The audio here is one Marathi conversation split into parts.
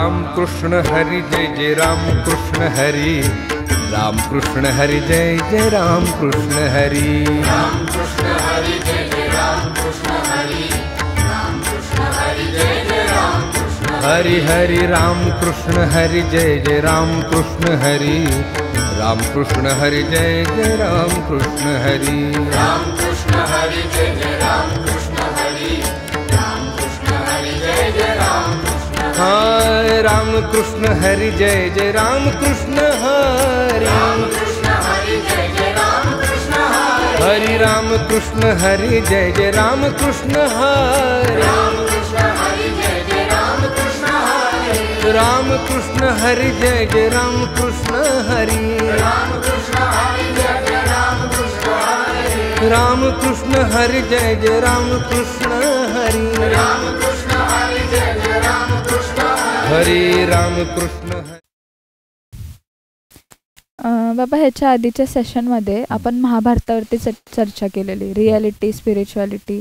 राम कृष्ण हरी जय जय राम कृष्ण हरी, राम कृष्ण हरी जय जय राम कृष्ण हरी, राम कृष्ण हरी जय जय राम कृष्ण हरी, राम कृष्ण हरी जय जय राम कृष्ण हरि हरि राम कृष्ण हरि जय जय राम कृष्ण हरि, राम कृष्ण हरि जय जय राम कृष्ण हरि, राम कृष्ण हरी जय जय राम कृष्ण हरी, राम कृष्ण हरी जय जय राम कृष्ण हाय राम कृष्ण हरि जय जय राम कृष्ण हरि, राम कृष्ण हरी जय जय राम कृष्ण हरी, हरि राम कृष्ण हरि जय जय राम कृष्ण हरि, राम कृष्ण हरी जय जय राम कृष्ण हरी, राम कृष्ण हरि जय जय राम कृष्ण हरि, राम कृष्ण हरी जय जय राम कृष्ण हरी, राम कृष्ण हरि जय जय राम कृष्ण हरि, राम कृष्ण हरी जय जय राम कृष्ण हरि राम कृष्ण हरि. बाबा ह्याच्या आधीच्या सेशनमध्ये आपण महाभारतावरती चर्चा केलेली, रियालिटी स्पिरिच्युअलिटी.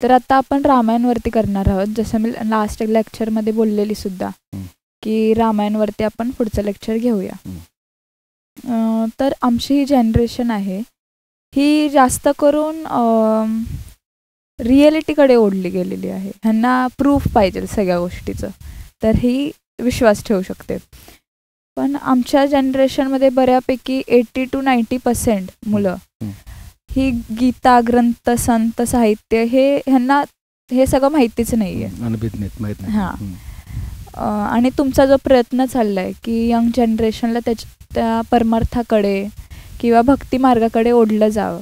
तर आता आपण रामायणवरती करणार आहोत. जसं मी लास्ट लेक्चरमध्ये बोललेली सुद्धा की रामायणवरती आपण पुढचं लेक्चर घेऊया. तर आमची ही जनरेशन आहे ही जास्त करून रिॲलिटीकडे ओढली गेलेली आहे. ह्यांना प्रूफ पाहिजे सगळ्या गोष्टीचं, तर ही विश्वास ठेवू शकते. पण आमच्या जनरेशनमध्ये बऱ्यापैकी 80 to 90% मुलं ही गीता, ग्रंथ, संत, साहित्य ह्यांना हे सगळं माहितीच नाही आहे. हां. आणि तुमचा जो प्रयत्न चालला आहे की यंग जनरेशनला त्या परमार्थाकडे किंवा भक्ती मार्गाकडे ओढलं जावं,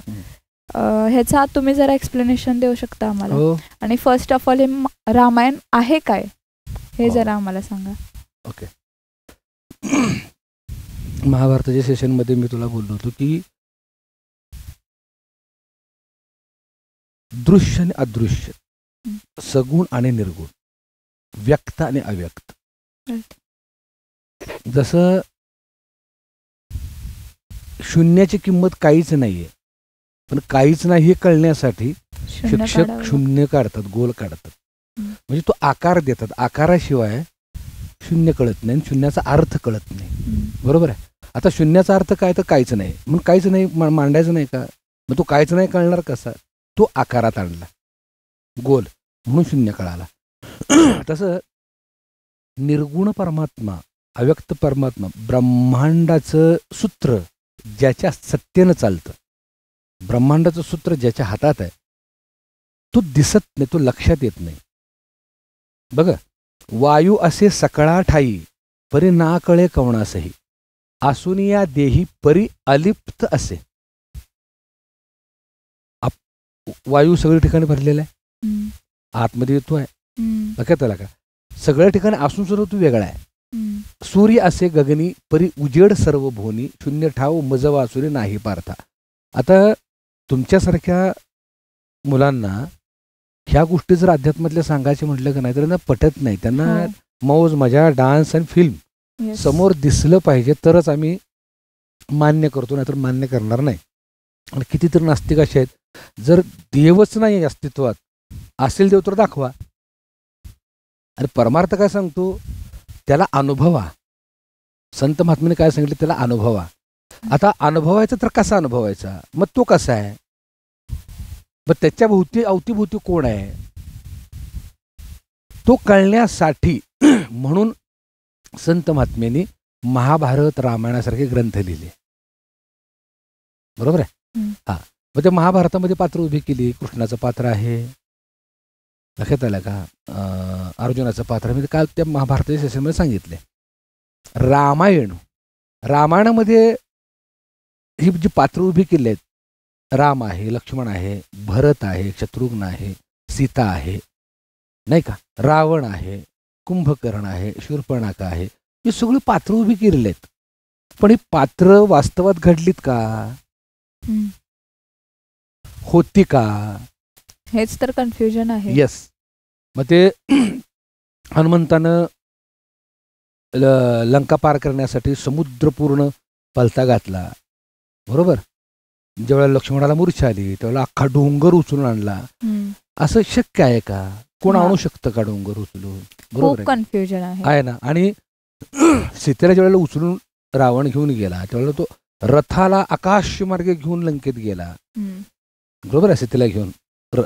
ह्याचा तुम्ही जरा एक्सप्लेनेशन देऊ शकता आम्हाला? आणि फर्स्ट ऑफ ऑल हे रामायण आहे काय हे जरा आम्हाला सांगा. ओके. महाभारताच्या सेशनमध्ये मी तुला बोललो होतो की दृश्य आणि अदृश्य, सगुण आणि निर्गुण, व्यक्त आणि अव्यक्त. जसं शून्याची किंमत काहीच नाहीये, पण काहीच नाही हे कळण्यासाठी शिक्षक शून्य काढतात, गोल काढतात. म्हणजे तो आकार देतात. आकाराशिवाय शून्य कळत नाही, शून्याचा अर्थ कळत नाही. बरोबर आहे. आता शून्याचा अर्थ काय, तर काहीच नाही. मग काहीच नाही मांडायचं नाही का? मग तो काहीच नाही कळणार कसा? तो आकारात आणला, गोल, म्हणून शून्य कळाला. तसं निर्गुण परमात्मा, अव्यक्त परमात्मा, ब्रह्मांडाचं सूत्र ज्याच्या सत्तेनं चालतं, ब्रह्मांडाचं सूत्र ज्याच्या हातात आहे, तो दिसत नाही, तो लक्षात येत नाही. बघा, वायू असे सकळा ठाई परी ना कळे कवणासही, आसुनिया देही परी अलिप्त असे. वायू सगळ्या ठिकाणी भरलेला आहे, आतमध्ये येतोय, लक्षात आला का? सगळ्या ठिकाणी असून सुद्धा तो वेगळा आहे. सूर्य असे गगनी परी उजेड सर्व भोनी, शून्य ठाव मज वासुरी नाही पार्था. आता तुमच्यासारख्या मुलांना ह्या गोष्टी जर अध्यात्मातल्या सांगायचे म्हटलं का नाही, तर त्यांना पटत नाही. त्यांना मौज मजा, डान्स आणि फिल्म समोर दिसलं पाहिजे तरच आम्ही मान्य करतो, नाहीतर मान्य करणार नाही. आणि कितीतरी नास्तिक असे आहेत, जर देवच नाही अस्तित्वात, असेल देव तर दाखवा. आणि परमार्थ काय सांगतो, त्याला अनुभवा. संत महात्म्याने काय सांगितलं, त्याला अनुभवा. आता अनुभवायचा तर कसा अनुभवायचा, मग तो कसा आहे, मग त्याच्या भोवती अवतीभोवती कोण आहे, तो कळण्यासाठी म्हणून संत महात्म्यांनी महाभारत, रामायणासारखे ग्रंथ लिहिले. बरोबर आहे. हा, मग त्या महाभारतामध्ये पात्र उभी केली. कृष्णाचं पात्र आहे, लक्षात आलं का? अर्जुनाचं पात्र म्हणजे काल त्या महाभारताच्या सेशनमध्ये सांगितले. रामायणामध्ये ही जी पात्र उभी केली आहेत, राम आहे, लक्ष्मण आहे, भरत आहे, शत्रुघ्न आहे, सीता आहे, नाही का, रावण आहे, कुंभकर्ण आहे, शूर्पणखा आहे, ही सगळी पात्र उभी केलेली आहेत. पण ही पात्र वास्तवात घडलीत का, होती का, हेच तर कन्फ्युजन आहे. येस. मग ते हनुमंतानं लंका पार करण्यासाठी समुद्र पूर्ण पलता घातला, बरोबर. ज्यावेळेला लक्ष्मणाला मूर्छा आली त्यावेळेला अख्खा डोंगर उचलून आणला. असं शक्य आहे का? कोण आणू शकतं का डोंगर उचलून? बरोबर खूप कन्फ्युजन आहे. आहे ना. आणि सीतेला ज्या वेळेला उचलून रावण घेऊन गेला त्यावेळेला तो रथाला आकाश मार्गे घेऊन लंकेत गेला. हम्म. बरोबर आहे. सीतेला घेऊन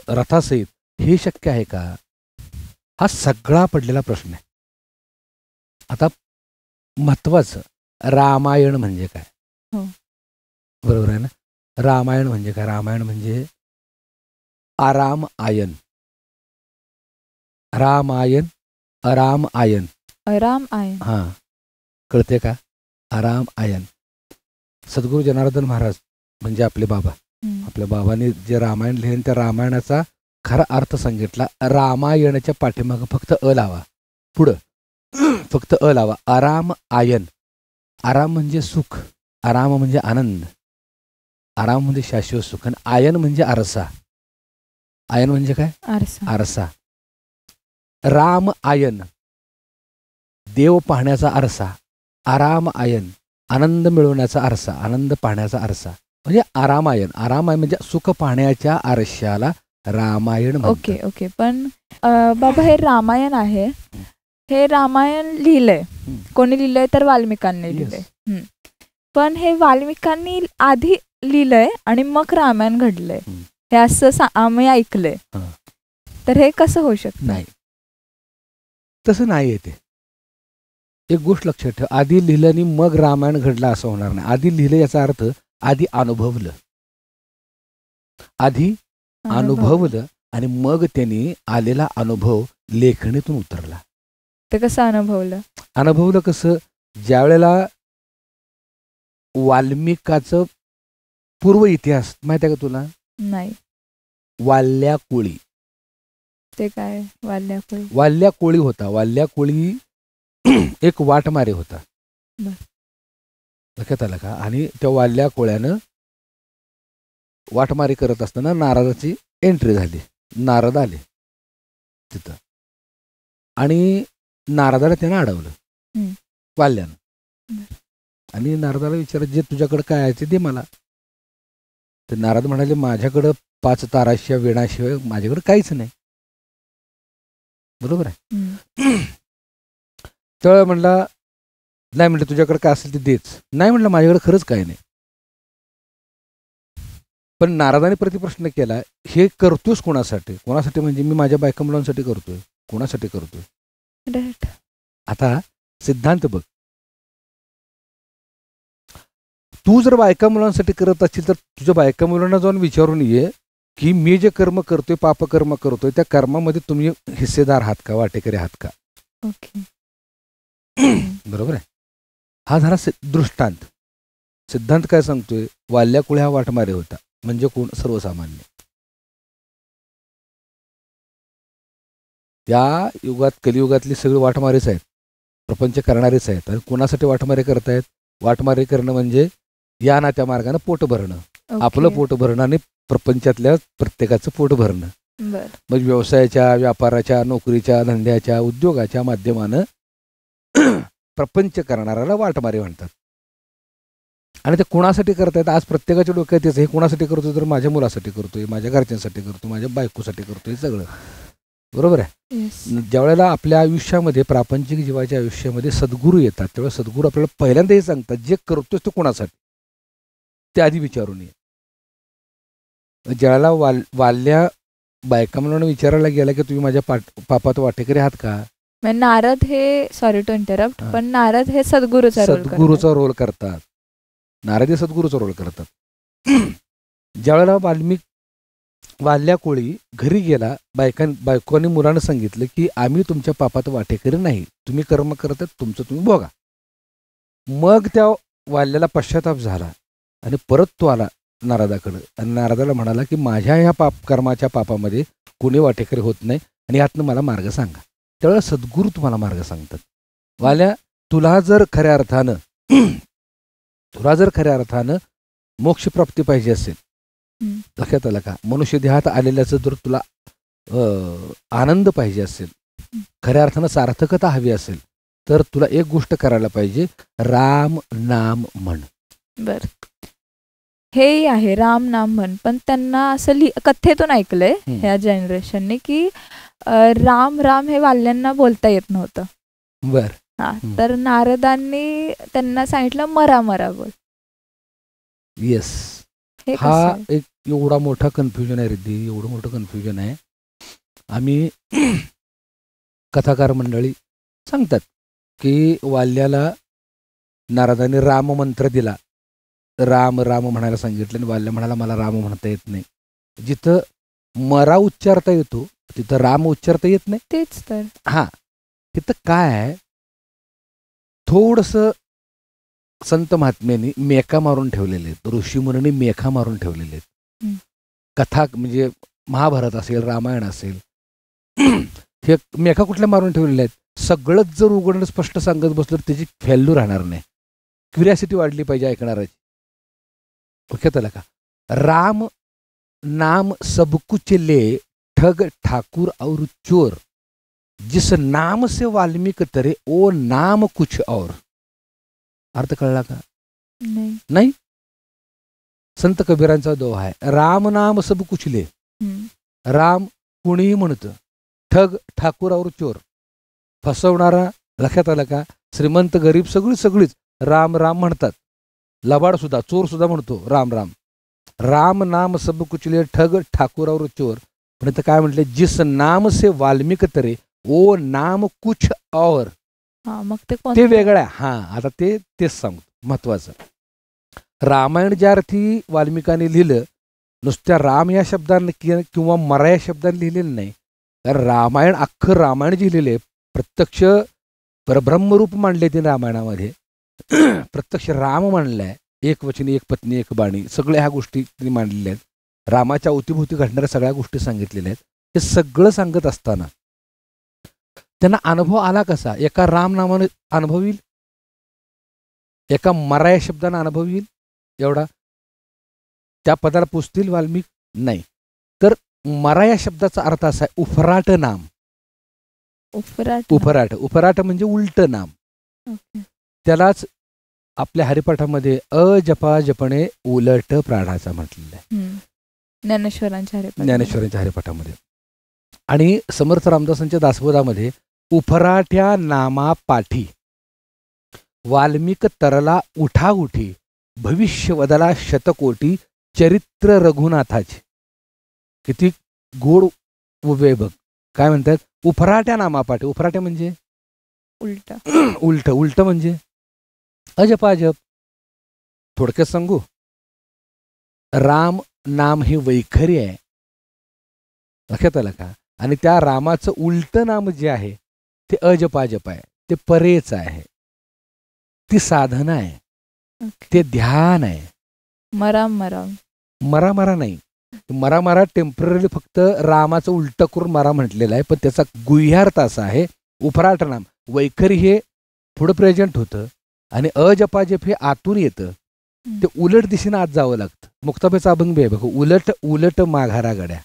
रथासहित हे शक्य आहे का? हा सगळा पडलेला प्रश्न आहे. आता महत्वाचं रामायण म्हणजे काय? हो. बरोबर आहे ना. रामायण म्हणजे काय? रामायण म्हणजे आराम आयन. रामायण अराम आयन. आराम आयन. हा, कळते का? आराम आयन. सद्गुरू जनार्दन महाराज म्हणजे आपले बाबा, आपल्या बाबांनी जे रामायण लिहिले त्या रामायणाचा खरा अर्थ सांगितला. रामायणाच्या पाठीमागं फक्त अ लावा, पुढं फक्त अ लावा. आराम आयन. आराम म्हणजे सुख, आराम म्हणजे आनंद, आराम म्हणजे शाश्वत सुख, आणि आयन म्हणजे आरसा. आयन म्हणजे काय? आरसा. आरसा. राम आयन देव पाहण्याचा आरसा. आराम आयन आनंद मिळवण्याचा आरसा, आनंद पाहण्याचा आरसा. म्हणजे आरामायन. आरामायन म्हणजे सुख पाहण्याच्या आरशाला रामायण म्हणतात. Okay okay. पण बाबा हे रामायण आहे, हे रामायण लिहिलंय कोणी लिहिलंय? तर वाल्मिकांनी लिहिलंय. पण हे वाल्मिकांनी आधी लिहिलंय आणि मग रामायण घडलंय हे असं आम्ही ऐकलंय. तर हे कसं होऊ शकतं? नाही, तसं नाही येते. एक गोष्ट लक्षात ठेव, आधी लिहिलं आणि मग रामायण घडलं असं होणार नाही. आधी लिहिलं याचा अर्थ आधी अनुभवलं, आधी अनुभवलं आणि मग त्यांनी आलेला अनुभव लेखणीतून उतरला. ते कसं अनुभवलं? अनुभवलं कसं? ज्या वेळेला वाल्मिकाचं पूर्व इतिहास माहिती आहे का तुला? नाही. वाल्या कोळी. ते काय वाल्या कोळी? वाल्या कोळी होता. वाल्या कोळी एक वाटमारे होता. लक्षात आलं का? आणि त्या वाल्या कोळ्यानं वाटमारी करत असताना नारदाची एंट्री झाली. नारद आले तिथं आणि नारदाला त्यानं अडवलं वाल्यानं. आणि नारदाला विचारत जे तुझ्याकडे काय आहे ते दे मला. तर नारद म्हणाले माझ्याकडं 5 ताराशिवाय वेणाशिवाय माझ्याकडे काहीच नाही. बरोबर आहे. त्यावेळेला म्हणला नाही, म्हणलं तुझ्याकडे काय असेल ते देच. नाही म्हणलं माझ्याकडे खरंच काही नाही. पण नारदाने प्रतिप्रश्न केला, हे करतोस कोणासाठी? कोणासाठी म्हणजे मी माझ्या बायका मुलांसाठी करतोय. कोणासाठी करतोय? आता सिद्धांत बघ, तू जर बायका मुलांसाठी करत असशील तर तुझ्या बायका मुलांना जाऊन विचारून ये की मी जे कर्म करतोय, पापकर्म करतोय, त्या कर्मामध्ये तुम्ही हिस्सेदार आहात का, वाटेकरी आहात का? ओके. बरोबर आहे. हा झाला दृष्टांत. सिद्धांत काय सांगतोय? वाल्या कुळे हा वाटमारे होता. म्हणजे कोण? सर्वसामान्य. या युगात, कलियुगातली सगळी वाटमारेच आहेत, प्रपंच करणारेच आहेत. आणि कोणासाठी वाटमारे करतायत? वाटमारे करणं म्हणजे या ना त्या मार्गाने पोट भरणं, आपलं पोट भरणं आणि प्रपंचातल्या प्रत्येकाचं पोट भरणं. मग व्यवसायाच्या, व्यापाराच्या, नोकरीच्या, धंद्याच्या, उद्योगाच्या माध्यमानं प्रपंच करणाऱ्याला वाटमारे म्हणतात. आणि ते कोणासाठी करतायत? आज प्रत्येकाच्या डोक्यात येतं, हे कोणासाठी करतोय? तर माझ्या मुलासाठी करतोय, माझ्या घरच्यांसाठी करतोय, माझ्या बायकोसाठी करतोय, सगळं. बरोबर आहे. ज्यावेळेला आपल्या आयुष्यामध्ये, प्रापंचिक जीवाच्या आयुष्यामध्ये सद्गुरू येतात त्यावेळेला सद्गुरू आपल्याला पहिल्यांदा हे सांगतात, जे करतोय ते कोणासाठी ते आधी विचारून ये. ज्यावेळेला वाल्या बायका म्हणून विचारायला गेला की तुम्ही माझ्या पापात वाटेकरी आहात का? नारद हे, सॉरी टू इंटरप्ट, पण नारद हे सद्गुरूचा रोल करतात. नारद हे सद्गुरूचा रोल करतात. ज्यावेळेला वाल्या कोळी घरी गेला, बायकोनी मुलानं सांगितलं की आम्ही तुमच्या पापात वाटेकरी नाही, तुम्ही कर्म करतात तुमचं तुम्ही बघा. मग त्या वाल्याला पश्चाताप झाला आणि परत तो आला नारदाकडं आणि नारदाला म्हणाला की माझ्या ह्या कर्माच्या पापामध्ये कोणी वाटेकरी होत नाही आणि यातनं मला मार्ग सांगा. त्यावेळेला सद्गुरू तुम्हाला मार्ग सांगतात. वाल्या, तुला जर खऱ्या अर्थानं मोक्षप्राप्ती पाहिजे असेल, लक्षात आलं का? मनुष्य देहात आलेल्याचं जर तुला आनंद पाहिजे असेल, खऱ्या अर्थानं सार्थकता हवी असेल, तर तुला एक गोष्ट करायला पाहिजे, राम नाम म्हण. बर, हे आहे राम नाम म्हण. पण त्यांना असं कथेतून ऐकलंय ह्या जनरेशनने की राम राम हे वाल्यांना बोलता येत नव्हतं. बर. हा, तर नारदांनी त्यांना सांगितलं मरा मरा बोल. येस. हे हा कसं आहे? एक एवढा मोठा कन्फ्युजन आहे रिद्धी, एवढं मोठं कन्फ्युजन आहे. आम्ही कथाकार मंडळी सांगतात की वाल्याला नारदाने राम मंत्र दिला, राम राम म्हणायला सांगितलं आणि वाल्या म्हणाला मला राम म्हणता येत नाही. जिथं मरा उच्चारता येतो तिथं राम उच्चारता येत नाही. तेच तर. हा, तिथं काय आहे, थोडंसं संत महात्म्यांनी मेका मारून ठेवलेले आहेत, ऋषीमुनी मेखा मारून ठेवलेले आहेत. कथा म्हणजे महाभारत असेल, रामायण असेल, हे मेखा कुठल्या मारून ठेवलेले आहेत. सगळंच जर उघडणं स्पष्ट सांगत बसलं तर त्याची व्हॅल्यू राहणार नाही. क्युरियासिटी वाढली पाहिजे ऐकणाराची. ओके त्याला का राम नाम सब कुछ ले ठग ठाकुर और चोर, जिस नाम से वाल्मीकि तरे ओ नाम कुछ और. अर्थ कळला का? नाही. संत कबीरांचा दोहा आहे, राम नाम सब कुछ ले. राम कुणीही म्हणतं, ठग ठाकुर और चोर, फसवणारा. लक्षात आलं का? श्रीमंत गरीब सगळीच राम राम म्हणतात. लबाड सुद्धा, चोर सुद्धा म्हणतो राम राम. राम नाम सब कुछ ले ठग ठाकुर और चोर. पण इथं काय म्हटले, जिस नाम से वाल्मीकि तरे ओ नाम कुछ और. मग ते वेगळं आहे. हा, आता तेच सांगतो महत्वाचं. रामायण ज्या अर्थी वाल्मिकाने लिहिलं, नुसत्या राम या शब्दाने किंवा मरा या शब्दाने लिहिलेलं नाही. कारण रामायण, अख्खं रामायण जे लिहिले प्रत्यक्ष परब्रह्मरूप मांडले ते रामायणामध्ये. प्रत्यक्ष राम मांडलाय, एक वचनी, एक पत्नी, एक बाणी, सगळ्या ह्या गोष्टी त्यांनी मांडलेल्या आहेत. रामाच्या अवतीभोवती घडणाऱ्या सगळ्या गोष्टी सांगितलेल्या आहेत. हे सगळं सांगत असताना त्यांना अनुभव आला कसा? एका राम नामाने अनुभव येईल, एका मरा या शब्दाने अनुभव येईल एवढा? त्या पदाला पोचतील वाल्मिक? नाही. तर मरा या शब्दाचा अर्थ असा आहे उफराट नाम. उफराट म्हणजे उलट नाम. त्यालाच आपल्या हरिपाठामध्ये अजपा जपणे उलट प्राणाचा म्हटलेलं आहे ज्ञानेश्वरांच्या हरिपाठामध्ये. आणि समर्थ रामदासांच्या दासबोधामध्ये उफराट्या नामा पाठी वाल्मिक तरला उठा उठी भविष्य वदला शतकोटी चरित्र रघुनाथाचे. किती गोड उभे बघ. काय म्हणतात? उफराट्या नामा पाठी. उफराट्या म्हणजे उलट म्हणजे अजपाजप. थोडक्यात सांगू, राम नाम हे वैखरी आहे. लक्षात आलं का? आणि त्या रामाचं उलट नाम जे आहे ते अजपाजप आहे, ते परेच आहे, ती साधना आहे, ते ध्यान आहे. मरा नाही. मरा टेम्पररी फक्त रामाचं उलट करून मरा म्हटलेला आहे, पण त्याचा गुह्यार्थ असा आहे उफराट नाम. वैखरी हे पुढं प्रेझेंट होतं आणि अजपाजप हे आतून येतं. ते उलट दिशेनं आत जावं लागतं. मुक्ताबाईचा अभंग आहे बघ, उलट उलट माघारा गड्या.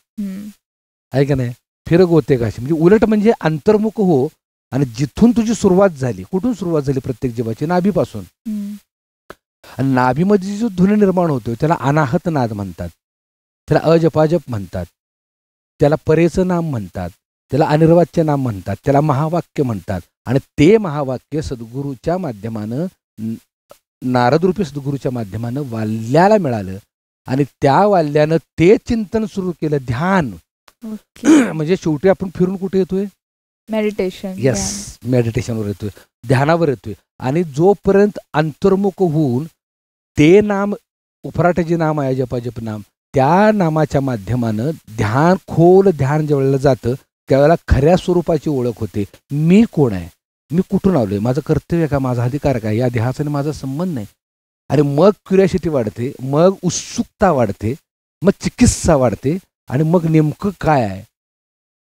आहे का नाही? फिर गोते काशी. म्हणजे उलट म्हणजे अंतर्मुख हो. आणि जिथून तुझी सुरुवात झाली, कुठून सुरुवात झाली प्रत्येक जीवाची? नाभीपासून. आणि नाभीमध्ये जो ध्वनी निर्माण होतो त्याला अनाहत नाद म्हणतात, त्याला अजपाजप म्हणतात, त्याला परेचं नाम म्हणतात, त्याला अनिर्वाच्य नाम म्हणतात, त्याला महावाक्य म्हणतात. आणि ते महावाक्य सद्गुरूच्या माध्यमानं, नारदरूपी सद्गुरूच्या माध्यमानं वाल्याला मिळालं. आणि त्या वाल्यानं ते चिंतन सुरू केलं, ध्यान. म्हणजे शेवटी आपण फिरून कुठे येतोय? मेडिटेशन. येस, मेडिटेशनवर येतोय, ध्यानावर येतोय. आणि जोपर्यंत अंतर्मुख होऊन ते नाम, उफराट जे नाम आहे जपाजप नाम, त्या नामाच्या माध्यमानं ध्यान, खोल ध्यान ज्यावेळेला जातं त्यावेळेला खऱ्या स्वरूपाची ओळख होते. मी कोण आहे? मी कुठून आलोय? माझं कर्तव्य का? माझा अधिकार काय? या ध्यासाने माझा संबंध नाही. आणि मग क्युरियासिटी वाढते, मग उत्सुकता वाढते, मग चिकित्सा वाढते. आणि मग नेमकं काय आहे?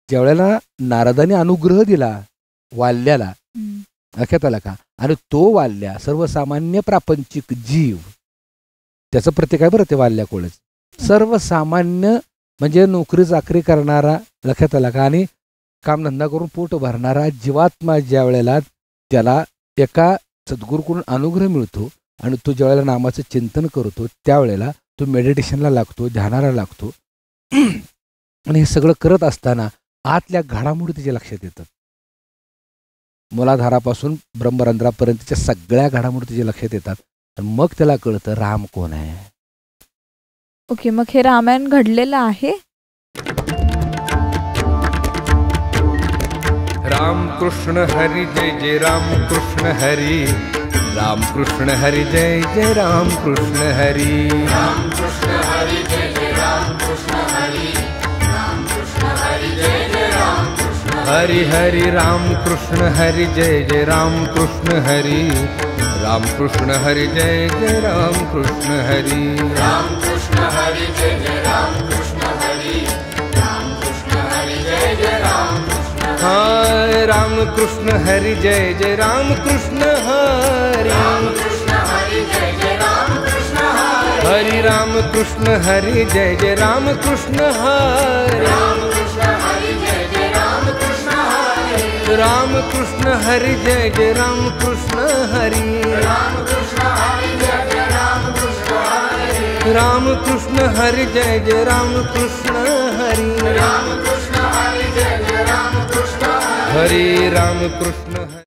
ज्यावेळेला नारदाने अनुग्रह दिला वाल्याला, लक्षात आला का? आणि तो वाल्या सर्वसामान्य प्रापंचिक जीव, त्याचं प्रत्येक आहे बरं ते वाल्याकोळच. सर्वसामान्य म्हणजे नोकरी चाकरी करणारा, लक्षात आला का? आणि कामधंदा करून पोट भरणारा जीवात्मा ज्या वेळेला त्याला एका सद्गुरूकडून अनुग्रह मिळतो आणि तो ज्या वेळेला नामाचं चिंतन करतो त्यावेळेला तो मेडिटेशनला लागतो, ध्यानाला लागतो. आणि हे सगळं करत असताना आतल्या घडामोडी तिच्या लक्षात येतात. मुलाधारापासून ब्रह्मरंध्रापर्यंतच्या सगळ्या घडामोडी तिच्या लक्षात येतात. आणि मग त्याला कळतं राम कोण आहे. ओके, मग हे रामायण घडलेलं आहे. राम कृष्ण हरी जय जय राम कृष्ण हरी. राम कृष्ण हरी जय जय राम कृष्ण हरी. राम कृष्ण हरी जय जय राम कृष्ण हरी. राम कृष्ण हरी जय जय राम कृष्ण हरि हरि राम कृष्ण हरि जय जय राम कृष्ण हरि. राम कृष्ण हरि जय जय राम कृष्ण हरि. राम कृष्ण हरी जय जय राम कृष्ण हरी. राम कृष्ण हरी जय जय राम कृष्ण हाय राम कृष्ण हरि जय जय राम कृष्ण हरि. राम कृष्ण हरी जय जय राम कृष्ण हरी. हरि राम कृष्ण हरि जय जय राम कृष्ण हरि. राम कृष्ण हरी जय जय राम कृष्ण हरी. राम कृष्ण हरि जय जय राम कृष्ण हरि. राम कृष्ण हरी जय जय राम कृष्ण हरी. राम कृष्ण हरि जय जय राम कृष्ण हरि. राम कृष्ण हरी जय जय राम कृष्ण हरी. हरि राम कृष्ण